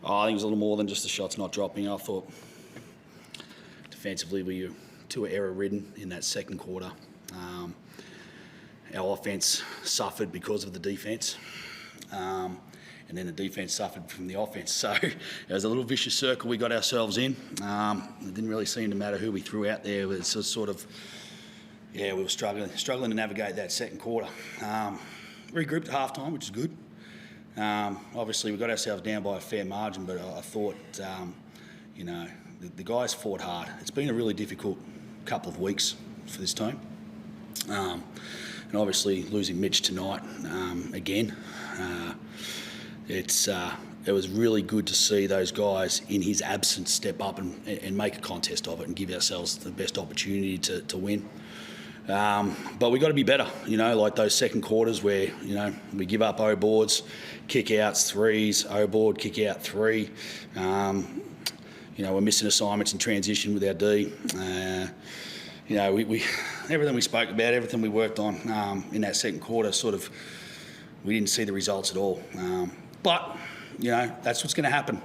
Oh, I think it was a little more than just the shots not dropping. I thought defensively we were too error-ridden in that second quarter. Our offence suffered because of the defence. And then the defence suffered from the offence. So it was a little vicious circle we got ourselves in. It didn't really seem to matter who we threw out there. It was sort of, we were struggling to navigate that second quarter. Regrouped at half-time, which is good. Obviously, we got ourselves down by a fair margin, but I thought, the guys fought hard. It's been a really difficult couple of weeks for this team. And obviously, losing Mitch tonight again, it was really good to see those guys in his absence step up and make a contest of it and give ourselves the best opportunity to win. But we got to be better, like those second quarters where, we give up O boards, kick outs, threes, O board, kick out, three. We're missing assignments in transition with our D. We everything we spoke about, everything we worked on in that second quarter, we didn't see the results at all. But that's what's going to happen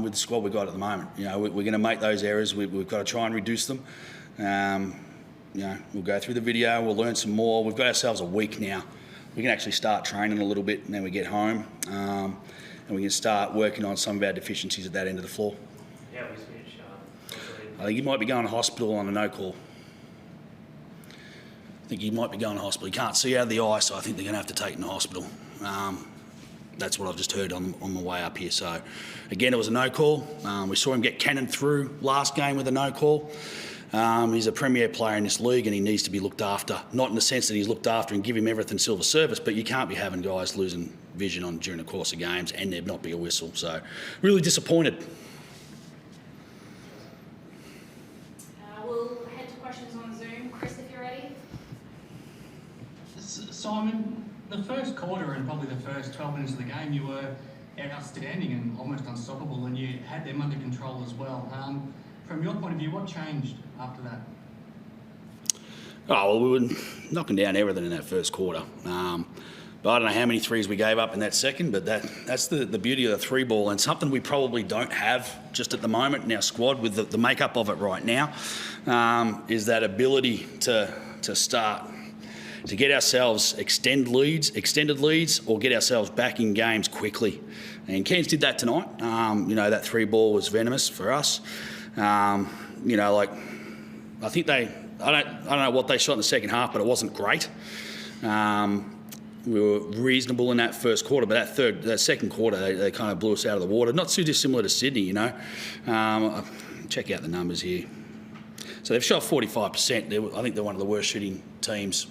with the squad we've got at the moment. We're going to make those errors. We've got to try and reduce them. We'll go through the video. We'll learn some more. We've got ourselves a week now. We can actually start training a little bit, and then we get home, and we can start working on some of our deficiencies at that end of the floor. Yeah, we switch. I think he might be going to hospital on a no call. He can't see out of the eye, so I think they're going to have to take him to hospital. That's what I've just heard on my way up here. So, again, it was a no call. We saw him get cannoned through last game with a no call. He's a premier player in this league and he needs to be looked after. Not in the sense that he's looked after and give him everything silver service, but you can't be having guys losing vision during the course of games and there not be a whistle. So, really disappointed. We'll head to questions on Zoom. Chris, if you're ready. Simon, the first quarter and probably the first 12 minutes of the game, you were outstanding and almost unstoppable, and you had them under control as well. From your point of view, what changed after that? Oh, well, we were knocking down everything in that first quarter. But I don't know how many threes we gave up in that second, but that's the beauty of the three ball and something we probably don't have just at the moment in our squad with the makeup of it right now, is that ability to start to get ourselves extended leads or get ourselves back in games quickly. And Cairns did that tonight. That three ball was venomous for us. I think I don't know what they shot in the second half, but it wasn't great. We were reasonable in that first quarter, but that second quarter, they kind of blew us out of the water. Not too dissimilar to Sydney, Check out the numbers here. So they've shot 45%. I think they're one of the worst shooting teams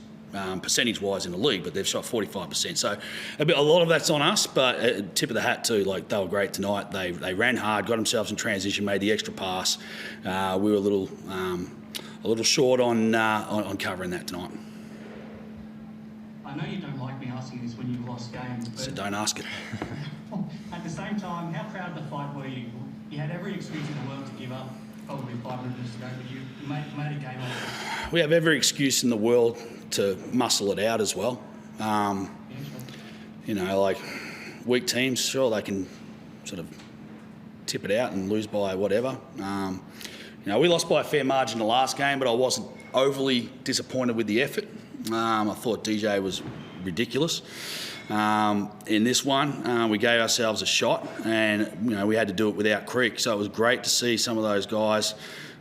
percentage-wise in the league, but they've shot 45%. So a lot of that's on us, but tip of the hat too. Like, they were great tonight. They ran hard, got themselves in transition, made the extra pass. We were a little short on covering that tonight. I know you don't like me asking this when you've lost games, but so don't ask it. At the same time, how proud of the fight were you? You had every excuse in the world to give up. Probably 5 minutes to go, but you made a game of it. We have every excuse in the world to muscle it out as well. Like weak teams, sure, they can sort of tip it out and lose by whatever. We lost by a fair margin the last game, but I wasn't overly disappointed with the effort. I thought DJ was ridiculous. In this one, we gave ourselves a shot and, we had to do it without Creek. So it was great to see some of those guys,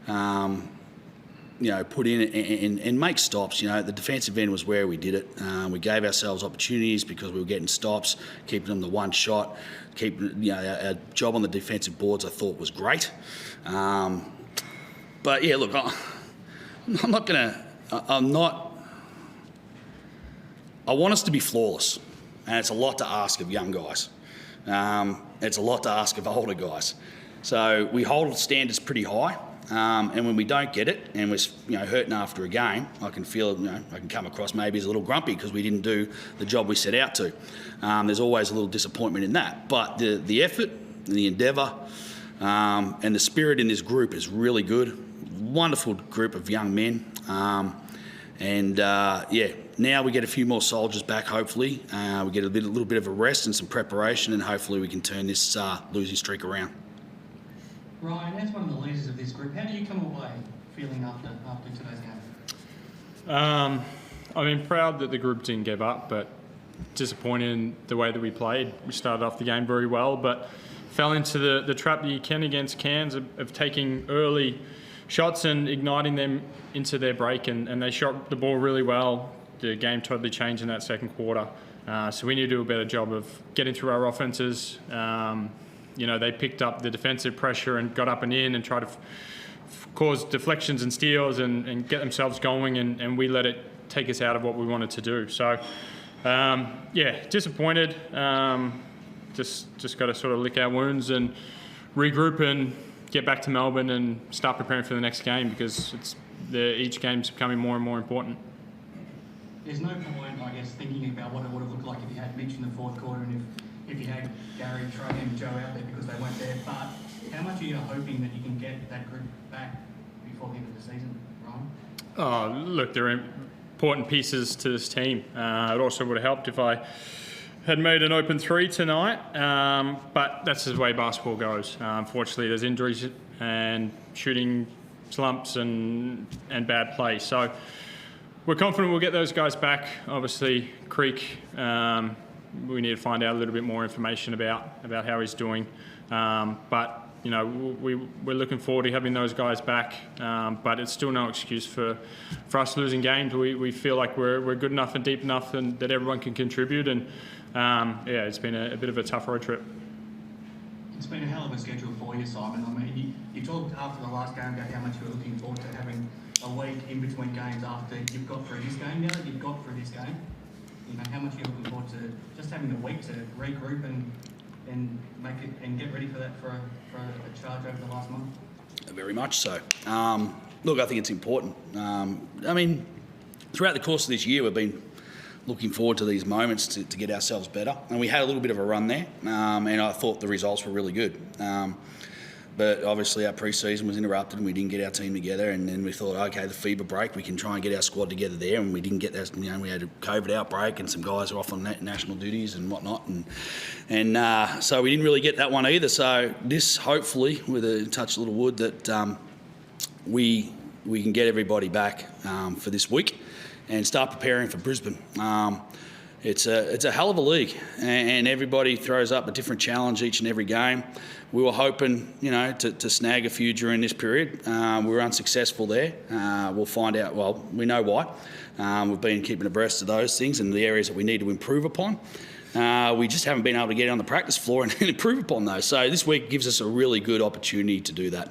put in and make stops. The defensive end was where we did it. We gave ourselves opportunities because we were getting stops, keeping them to one shot. Our job on the defensive boards, I thought, was great. But yeah, look, I want us to be flawless. And it's a lot to ask of young guys. It's a lot to ask of older guys. So we hold standards pretty high. And when we don't get it and we're hurting after a game, I can feel, I can come across maybe as a little grumpy because we didn't do the job we set out to. There's always a little disappointment in that. But the effort and the endeavour and the spirit in this group is really good. Wonderful group of young men. now we get a few more soldiers back, hopefully. We get a little bit of a rest and some preparation, and hopefully we can turn this losing streak around. Ryan, as one of the leaders of this group, how do you come away feeling after today's game? I mean, proud that the group didn't give up, but disappointed in the way that we played. We started off the game very well, but fell into the trap that you can against Cairns of taking early shots and igniting them into their break, and they shot the ball really well. The game totally changed in that second quarter. So we need to do a better job of getting through our offences. They picked up the defensive pressure and got up and in and tried to cause deflections and steals and get themselves going, and we let it take us out of what we wanted to do. So, disappointed. Just got to sort of lick our wounds and regroup and get back to Melbourne and start preparing for the next game, because each game's becoming more and more important. There's no point, I guess, thinking about what it would have looked like if you had Mitch in the fourth quarter and if you had Gary, Trey and Joe out there, because they weren't there. But how much are you hoping that you can get that group back before the end of the season, Ryan? Oh, look, they're important pieces to this team. It also would have helped if I had made an open three tonight, but that's the way basketball goes. Unfortunately, there's injuries and shooting slumps and bad play. So we're confident we'll get those guys back. Obviously, Creek, we need to find out a little bit more information about how he's doing. But we're looking forward to having those guys back. But it's still no excuse for us losing games. We feel like we're good enough and deep enough and that everyone can contribute. And it's been a bit of a tough road trip. It's been a hell of a schedule for you, Simon. I mean, you talked after the last game about how much you were looking forward to having a week in between games after you've got through this game. Now that you've got through this game, how much are you looking forward to just having the week to regroup and make it and get ready for that for a charge over the last month? Very much so. Look, I think it's important. Throughout the course of this year, we've been looking forward to these moments to get ourselves better. And we had a little bit of a run there, and I thought the results were really good. But obviously our pre-season was interrupted and we didn't get our team together, and then we thought, okay, the FIBA break, we can try and get our squad together there, and we didn't get that. We had a COVID outbreak and some guys are off on national duties and whatnot, and so we didn't really get that one either. So this, hopefully, with a touch of little wood, that we can get everybody back for this week and start preparing for Brisbane. It's a hell of a league, and everybody throws up a different challenge each and every game. We were hoping, to snag a few during this period. We were unsuccessful there. We'll find out. Well, we know why. We've been keeping abreast of those things and the areas that we need to improve upon. We just haven't been able to get on the practice floor and improve upon those. So this week gives us a really good opportunity to do that.